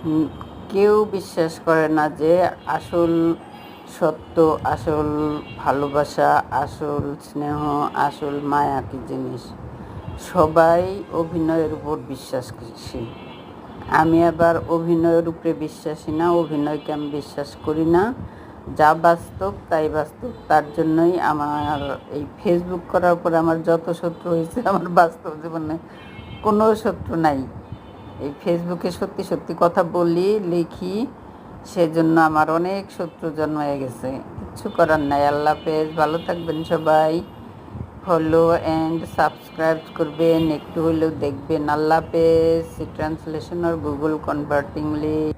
উম, কেউ বিশ্বাস করে না যে আসল সত্য, আসল ভালোবাসা, আসল স্নেহ, আসল মায়া কি জিনিস। সবাই অভিনয়ের উপর বিশ্বাসী। আমি আবার অভিনয়ের উপরে বিশ্বাসী না, অভিনয়কে আমি বিশ্বাস করি না। যা বাস্তব তাই বাস্তব। তার জন্যই আমার এই ফেসবুক করার পরে আমার যত শত্রু হয়েছে, আমার বাস্তব জীবনে কোনো শত্রু নাই। এই ফেসবুকে সত্যি সত্যি কথা বলি, লিখি, সেজন্য আমার অনেক শত্রু জন্মায় গেছে। কিচ্ছু করার নাই। আল্লাহ হাফেজ, ভালো থাকবেন সবাই। ফলো অ্যান্ড সাবস্ক্রাইব করবেন, একটু হলেও দেখবেন। আল্লাহ হাফেজ। ট্রান্সলেশন আর গুগল কনভার্টিংলি।